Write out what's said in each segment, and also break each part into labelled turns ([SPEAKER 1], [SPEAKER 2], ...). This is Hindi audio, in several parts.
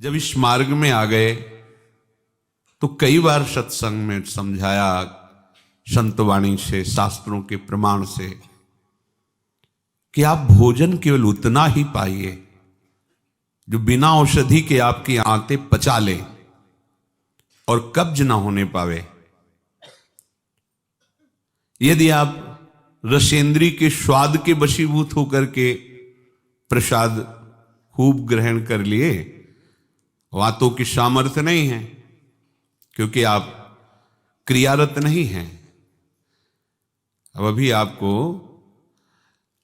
[SPEAKER 1] जब इस मार्ग में आ गए तो कई बार सत्संग में समझाया, संतवाणी से, शास्त्रों के प्रमाण से, कि आप भोजन केवल उतना ही पाइए जो बिना औषधि के आपकी आंतें पचा ले और कब्ज ना होने पावे। यदि आप रसेंद्री के स्वाद के वशीभूत होकर के प्रसाद खूब ग्रहण कर लिए, वातों की सामर्थ्य नहीं है, क्योंकि आप क्रियारत नहीं हैं। अब अभी आपको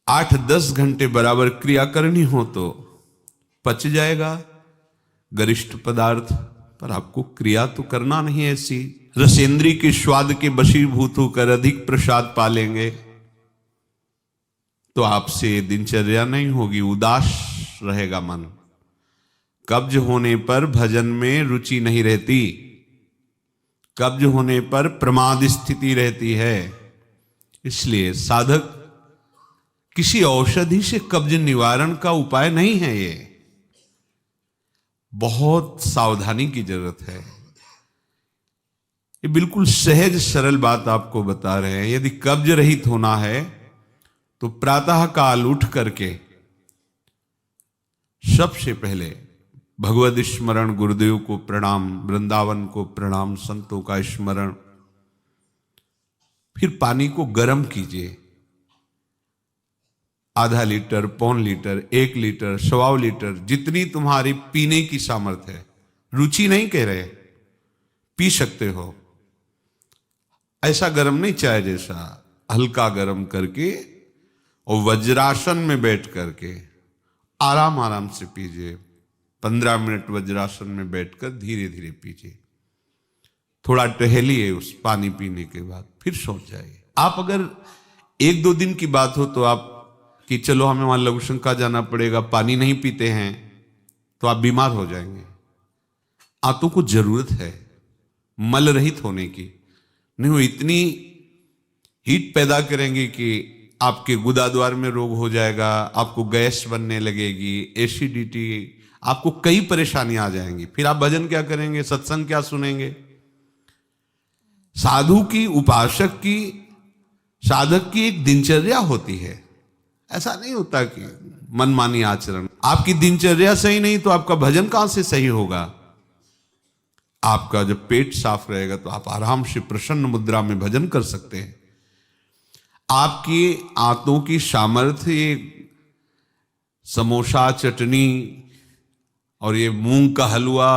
[SPEAKER 1] 8-10 घंटे बराबर क्रिया करनी हो तो पच जाएगा गरिष्ठ पदार्थ, पर आपको क्रिया तो करना नहीं है। ऐसी रसेंद्री के स्वाद के वशीभूत होकर अधिक प्रसाद पालेंगे तो आपसे दिनचर्या नहीं होगी, उदास रहेगा मन। कब्ज होने पर भजन में रुचि नहीं रहती, कब्ज होने पर प्रमाद स्थिति रहती है। इसलिए साधक किसी औषधि से कब्ज निवारण का उपाय नहीं है। ये बहुत सावधानी की जरूरत है। ये बिल्कुल सहज सरल बात आपको बता रहे हैं। यदि कब्ज रहित होना है तो प्रातः काल उठ करके सबसे पहले भगवद स्मरण, गुरुदेव को प्रणाम, वृंदावन को प्रणाम, संतों का स्मरण, फिर पानी को गर्म कीजिए। आधा लीटर, पौन लीटर, 1 लीटर, 1.25 लीटर, जितनी तुम्हारी पीने की सामर्थ्य है। रुचि नहीं कह रहे, पी सकते हो। ऐसा गर्म नहीं, चाय जैसा, हल्का गर्म करके और वज्रासन में बैठ करके आराम आराम से पीजिए। 15 मिनट वज्रासन में बैठकर धीरे धीरे पीजिए। थोड़ा टहलिए उस पानी पीने के बाद, फिर सो जाइए। आप अगर 1-2 दिन की बात हो तो आप कि चलो हमें वहां लघु शंका जाना पड़ेगा, पानी नहीं पीते हैं, तो आप बीमार हो जाएंगे। आंतों को जरूरत है मल रहित होने की। नहीं, वो इतनी हीट पैदा करेंगे कि आपके गुदाद्वार में रोग हो जाएगा, आपको गैस बनने लगेगी, एसिडिटी, आपको कई परेशानियां आ जाएंगी। फिर आप भजन क्या करेंगे, सत्संग क्या सुनेंगे? साधु की, उपासक की, साधक की एक दिनचर्या होती है। ऐसा नहीं होता कि मनमानी आचरण। आपकी दिनचर्या सही नहीं तो आपका भजन कहां से सही होगा? आपका जब पेट साफ रहेगा तो आप आराम से प्रसन्न मुद्रा में भजन कर सकते हैं। आपकी आंतों की सामर्थ्य समोसा, चटनी और ये मूंग का हलवा,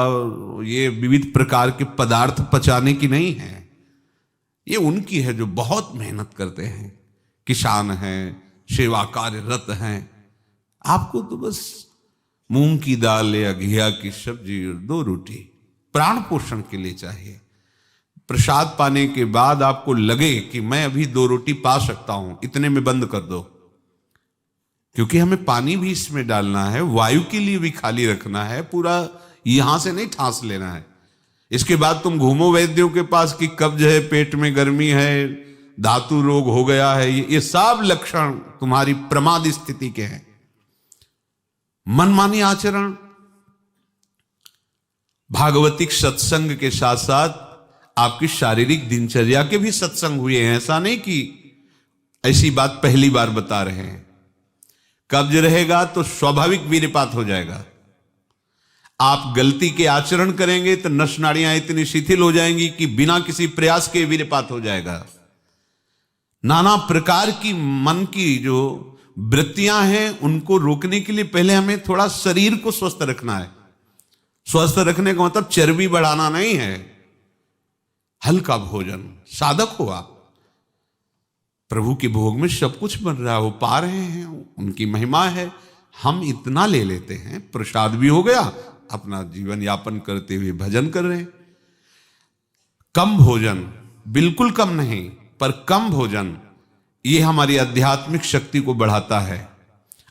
[SPEAKER 1] ये विविध प्रकार के पदार्थ पचाने की नहीं है। ये उनकी है जो बहुत मेहनत करते हैं, किसान हैं, सेवा कार्यरत हैं। आपको तो बस मूंग की दाल या घिया की सब्जी और 2 रोटी प्राण पोषण के लिए चाहिए। प्रसाद पाने के बाद आपको लगे कि मैं अभी 2 रोटी पा सकता हूं, इतने में बंद कर दो, क्योंकि हमें पानी भी इसमें डालना है, वायु के लिए भी खाली रखना है, पूरा यहां से नहीं ठांस लेना है। इसके बाद तुम घूमो वैद्यों के पास कि कब्ज है, पेट में गर्मी है, धातु रोग हो गया है। ये सब लक्षण तुम्हारी प्रमाद स्थिति के हैं। मनमानी आचरण। भागवतिक सत्संग के साथ साथ आपकी शारीरिक दिनचर्या के भी सत्संग हुए हैं। ऐसा नहीं कि ऐसी बात पहली बार बता रहे हैं। कब्ज रहेगा तो स्वाभाविक वीर्यपात हो जाएगा। आप गलती के आचरण करेंगे तो नस नाड़ियां इतनी शिथिल हो जाएंगी कि बिना किसी प्रयास के वीर्यपात हो जाएगा। नाना प्रकार की मन की जो वृत्तियां हैं उनको रोकने के लिए पहले हमें थोड़ा शरीर को स्वस्थ रखना है। स्वस्थ रखने का मतलब चर्बी बढ़ाना नहीं है। हल्का भोजन, साधक हो आप, प्रभु के भोग में सब कुछ बन रहा है, वो पा रहे हैं, उनकी महिमा है। हम इतना ले लेते हैं, प्रसाद भी हो गया, अपना जीवन यापन करते हुए भजन कर रहे हैं। कम भोजन, बिल्कुल कम नहीं, पर कम भोजन, ये हमारी आध्यात्मिक शक्ति को बढ़ाता है।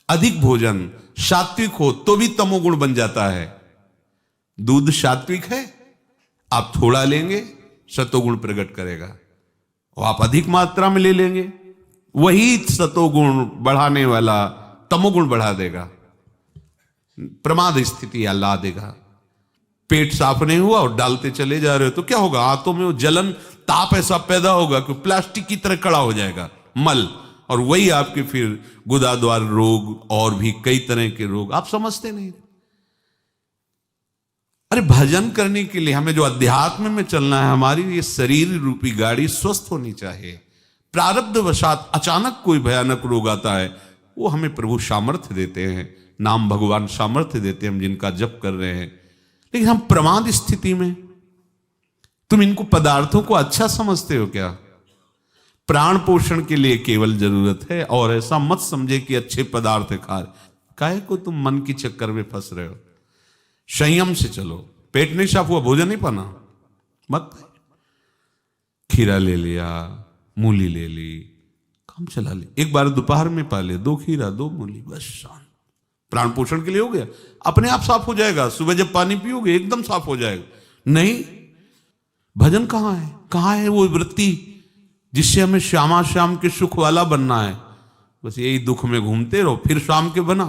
[SPEAKER 1] अधिक भोजन, सात्विक हो तो भी तमोगुण बन जाता है। दूध सात्विक है, आप थोड़ा लेंगे, सतोगुण प्रकट करेगा, और आप अधिक मात्रा में ले लेंगे, वही सतोगुण बढ़ाने वाला तमोगुण बढ़ा देगा, प्रमाद स्थिति ला देगा। पेट साफ नहीं हुआ और डालते चले जा रहे हो तो क्या होगा? हाथों में वो जलन, ताप ऐसा पैदा होगा कि प्लास्टिक की तरह कड़ा हो जाएगा मल, और वही आपके फिर गुदाद्वार रोग और भी कई तरह के रोग। आप समझते नहीं। अरे भजन करने के लिए हमें जो अध्यात्म में चलना है, हमारी ये शरीर रूपी गाड़ी स्वस्थ होनी चाहिए। प्रारब्धवशात अचानक कोई भयानक रोग आता है, वो हमें प्रभु सामर्थ्य देते हैं, नाम भगवान सामर्थ्य देते हैं, हम जिनका जप कर रहे हैं। लेकिन हम प्रमाद स्थिति में, तुम इनको पदार्थों को अच्छा समझते हो क्या? प्राण पोषण के लिए केवल जरूरत है, और ऐसा मत समझे कि अच्छे पदार्थ खा रहे। काहे को तुम मन की चक्कर में फंस रहे हो? संयम से चलो। पेट नहीं साफ हुआ, भोजन नहीं पाना मत। खीरा ले लिया, मूली ले ली, काम चला ले। एक बार दोपहर में पा ले 2 खीरा 2 मूली, बस शांत। प्राण पोषण के लिए हो गया, अपने आप साफ हो जाएगा। सुबह जब पानी पियोगे एकदम साफ हो जाएगा। नहीं, भजन कहाँ है? कहाँ है वो वृत्ति जिससे हमें श्यामा श्याम के सुख वाला बनना है? बस यही दुख में घूमते रहो। फिर शाम के बना,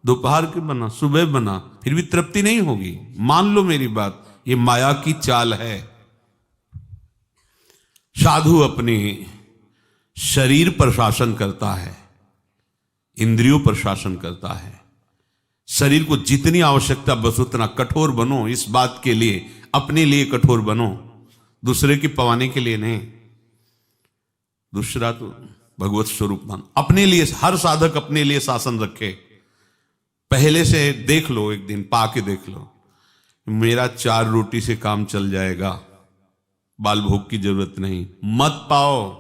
[SPEAKER 1] दोपहर के बना, सुबह बना, फिर भी तृप्ति नहीं होगी। मान लो मेरी बात, ये माया की चाल है। साधु अपने शरीर पर शासन करता है, इंद्रियों पर शासन करता है। शरीर को जितनी आवश्यकता बस उतना कठोर बनो। इस बात के लिए, अपने लिए कठोर बनो, दूसरे की पवाने के लिए नहीं। दूसरा तो भगवत स्वरूप मान। अपने लिए, हर साधक अपने लिए शासन रखे। पहले से देख लो, एक दिन पा के देख लो, मेरा 4 रोटी से काम चल जाएगा, बाल भोग की जरूरत नहीं। मत पाओ।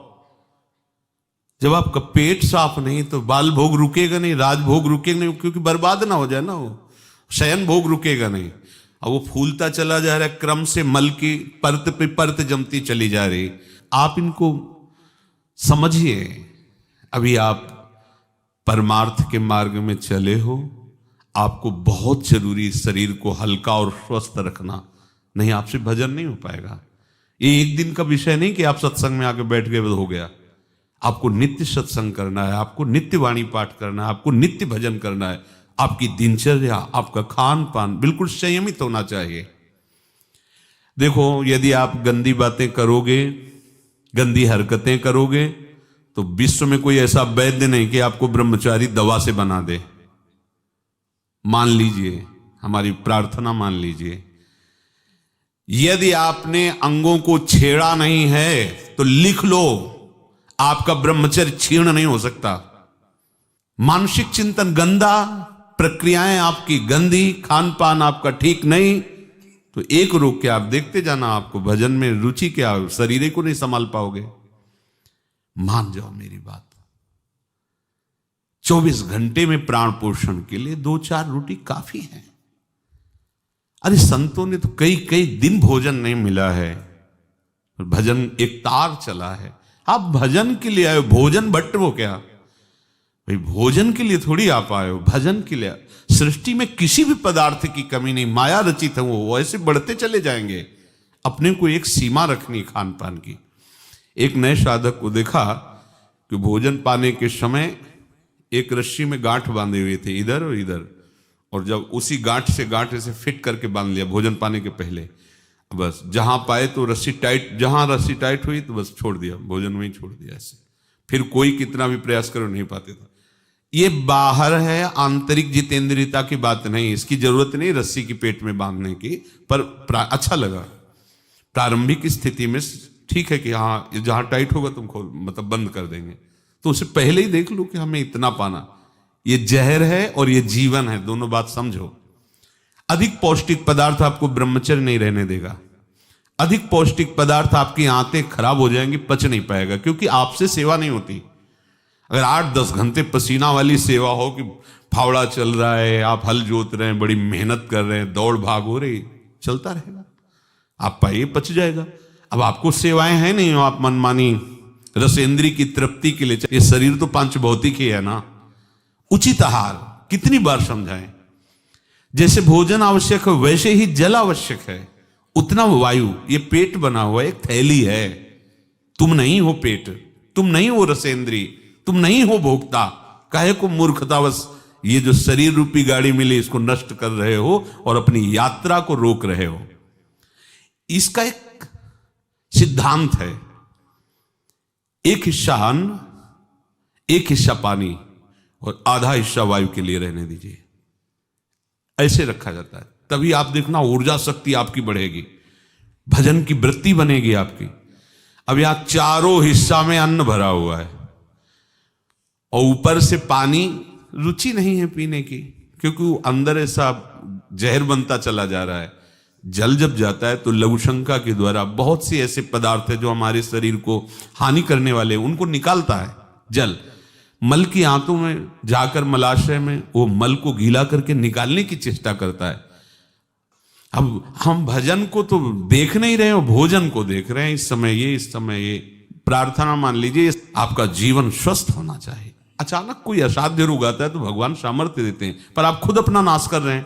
[SPEAKER 1] जब आपका पेट साफ नहीं तो बाल भोग रुकेगा नहीं, राजभोग रुकेगा नहीं, क्योंकि बर्बाद ना हो जाए ना वो। शयन भोग रुकेगा नहीं। अब वो फूलता चला जा रहा है, क्रम से मल की परत पे परत जमती चली जा रही। आप इनको समझिए। अभी आप परमार्थ के मार्ग में चले हो, आपको बहुत जरूरी शरीर को हल्का और स्वस्थ रखना। नहीं, आपसे भजन नहीं हो पाएगा। ये एक दिन का विषय नहीं कि आप सत्संग में आके बैठ गए हो गया। आपको नित्य सत्संग करना है, आपको नित्य वाणी पाठ करना है, आपको नित्य भजन करना है। आपकी दिनचर्या, आपका खान पान बिल्कुल संयमित होना चाहिए। देखो, यदि आप गंदी बातें करोगे, गंदी हरकतें करोगे, तो विश्व में कोई ऐसा वैद्य नहीं कि आपको ब्रह्मचारी दवा से बना दे। मान लीजिए, हमारी प्रार्थना मान लीजिए। यदि आपने अंगों को छेड़ा नहीं है तो लिख लो, आपका ब्रह्मचर्य क्षीण नहीं हो सकता। मानसिक चिंतन गंदा, प्रक्रियाएं आपकी गंदी, खान पान आपका ठीक नहीं, तो एक रोक के आप देखते जाना, आपको भजन में रुचि क्या, शरीर को नहीं संभाल पाओगे। मान जाओ मेरी बात। 24 घंटे में प्राण पोषण के लिए 2-4 रोटी काफी है। अरे संतों ने तो कई कई दिन भोजन नहीं मिला है, भजन एक तार चला है। आप भजन के लिए आए, भोजन बट वो क्या भाई, भोजन के लिए थोड़ी आप आए हो, भजन के लिए। सृष्टि में किसी भी पदार्थ की कमी नहीं, माया रचित है, वो ऐसे बढ़ते चले जाएंगे। अपने को एक सीमा रखनी खान पान की। एक नए साधक को देखा कि भोजन पाने के समय एक रस्सी में गांठ बांधे हुए थे, इधर और इधर, और जब उसी गांठ से गांठ ऐसे फिट करके बांध लिया भोजन पाने के पहले। बस जहां पाए तो रस्सी टाइट, जहां रस्सी टाइट हुई तो बस छोड़ दिया, भोजन में ही छोड़ दिया ऐसे। फिर कोई कितना भी प्रयास करो नहीं पाते था। ये बाहर है, आंतरिक जितेंद्रियता की बात नहीं। इसकी जरूरत नहीं रस्सी की पेट में बांधने की, पर अच्छा लगा। प्रारंभिक स्थिति में ठीक है कि हाँ जहां टाइट होगा तुम खोल, मतलब बंद कर देंगे, तो उसे पहले ही देख लो कि हमें इतना पाना। ये जहर है और ये जीवन है, दोनों बात समझो। अधिक पौष्टिक पदार्थ आपको ब्रह्मचर्य नहीं रहने देगा। अधिक पौष्टिक पदार्थ आपकी आंतें खराब हो जाएंगी, पच नहीं पाएगा, क्योंकि आपसे सेवा नहीं होती। अगर 8-10 घंटे पसीना वाली सेवा हो कि फावड़ा चल रहा है, आप हल जोत रहे हैं, बड़ी मेहनत कर रहे हैं, दौड़ भाग हो रही, चलता रहेगा, आप पाइए पच जाएगा। अब आपको सेवाएं हैं नहीं, आप मनमानी रसेंद्री की तृप्ति के लिए, ये शरीर तो पांच भौतिक ही है ना। उचित आहार कितनी बार समझाएं। जैसे भोजन आवश्यक है वैसे ही जल आवश्यक है, उतना वायु। ये पेट बना हुआ एक थैली है, तुम नहीं हो पेट, तुम नहीं हो रसेंद्री, तुम नहीं हो भोक्ता। काहे को मूर्खतावश ये जो शरीर रूपी गाड़ी मिली इसको नष्ट कर रहे हो और अपनी यात्रा को रोक रहे हो। इसका एक सिद्धांत है, एक हिस्सा अन्न, एक हिस्सा पानी और आधा हिस्सा वायु के लिए रहने दीजिए। ऐसे रखा जाता है, तभी आप देखना ऊर्जा शक्ति आपकी बढ़ेगी, भजन की वृत्ति बनेगी आपकी। अब यहां चारों हिस्सा में अन्न भरा हुआ है और ऊपर से पानी, रुचि नहीं है पीने की, क्योंकि वो अंदर ऐसा जहर बनता चला जा रहा है। जल जब जाता है तो लघु शंका के द्वारा बहुत से ऐसे पदार्थ है जो हमारे शरीर को हानि करने वाले, उनको निकालता है जल। मल की आंतों में जाकर मलाशय में वो मल को गीला करके निकालने की चेष्टा करता है। अब हम भजन को तो देख नहीं रहे हो, भोजन को देख रहे हैं। इस समय ये प्रार्थना मान लीजिए, आपका जीवन स्वस्थ होना चाहिए। अचानक कोई असाध्य रोग आता है तो भगवान सामर्थ्य देते हैं, पर आप खुद अपना नाश कर रहे हैं।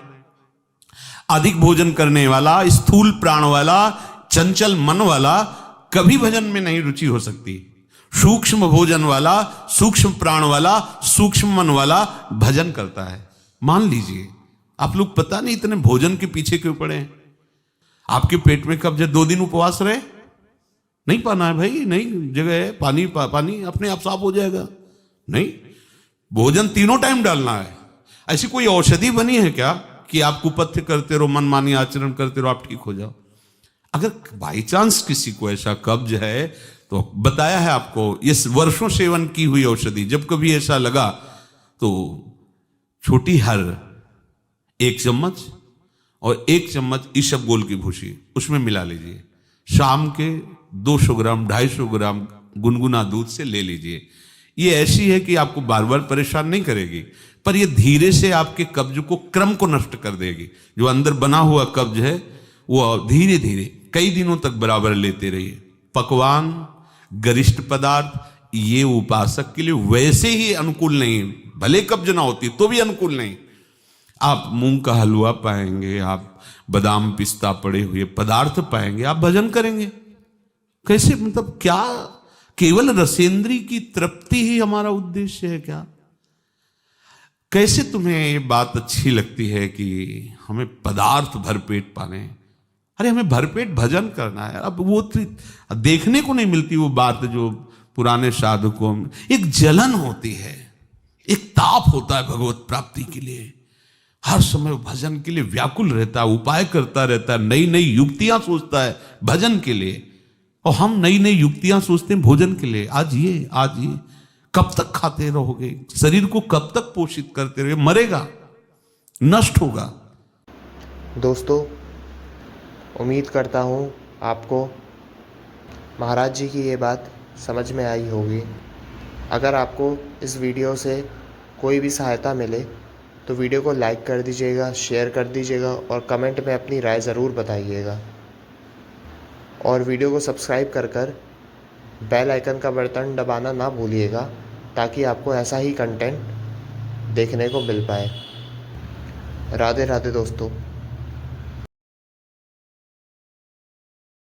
[SPEAKER 1] अधिक भोजन करने वाला, स्थूल प्राण वाला, चंचल मन वाला कभी भजन में नहीं रुचि हो सकती। सूक्ष्म भोजन वाला, सूक्ष्म प्राण वाला, सूक्ष्म मन वाला भजन करता है। मान लीजिए आप लोग पता नहीं इतने भोजन के पीछे क्यों पड़े हैं। आपके पेट में कब्ज 2 दिन उपवास रहे, नहीं पाना है भाई, नहीं जगह है, पानी अपने आप साफ हो जाएगा। नहीं, भोजन तीनों टाइम डालना है। ऐसी कोई औषधि बनी है क्या कि आप कुपथ्य करते रहो, मनमानी आचरण करते रहो, आप ठीक हो जाओ? अगर बाई चांस किसी को ऐसा कब्ज है तो बताया है आपको, इस वर्षों सेवन की हुई औषधि, जब कभी ऐसा लगा तो छोटी हर 1 चम्मच और 1 चम्मच इसबगोल की भूसी उसमें मिला लीजिए। शाम के 200 ग्राम 250 ग्राम गुनगुना दूध से ले लीजिए। ये ऐसी है कि आपको बार बार परेशान नहीं करेगी, पर ये धीरे से आपके कब्ज को, क्रम को नष्ट कर देगी। जो अंदर बना हुआ कब्ज है वो धीरे धीरे कई दिनों तक बराबर लेते रहिए। पकवान, गरिष्ठ पदार्थ ये उपासक के लिए वैसे ही अनुकूल नहीं, भले कब्ज ना होती तो भी अनुकूल नहीं। आप मूंग का हलवा पाएंगे, आप बादाम पिस्ता पड़े हुए पदार्थ पाएंगे, आप भजन करेंगे कैसे? मतलब क्या केवल रसेंद्री की तृप्ति ही हमारा उद्देश्य है क्या? कैसे तुम्हें ये बात अच्छी लगती है कि हमें पदार्थ भरपेट पाने? अरे हमें भरपेट भजन करना है। अब वो देखने को नहीं मिलती वो बात जो पुराने साधकों में एक जलन होती है, एक ताप होता है भगवत प्राप्ति के लिए। हर समय भजन के लिए व्याकुल रहता है, उपाय करता रहता है, नई नई युक्तियां सोचता है भजन के लिए। और हम नई नई युक्तियां सोचते हैं भोजन के लिए। आज ये कब तक खाते रहोगे? शरीर को कब तक पोषित करते रहोगे? मरेगा, नष्ट होगा।
[SPEAKER 2] दोस्तों, उम्मीद करता हूँ आपको महाराज जी की ये बात समझ में आई होगी। अगर आपको इस वीडियो से कोई भी सहायता मिले तो वीडियो को लाइक कर दीजिएगा, शेयर कर दीजिएगा और कमेंट में अपनी राय ज़रूर बताइएगा। और वीडियो को सब्सक्राइब कर बेल आइकन का बटन दबाना ना भूलिएगा, ताकि आपको ऐसा ही कंटेंट देखने को मिल पाए। राधे राधे दोस्तों।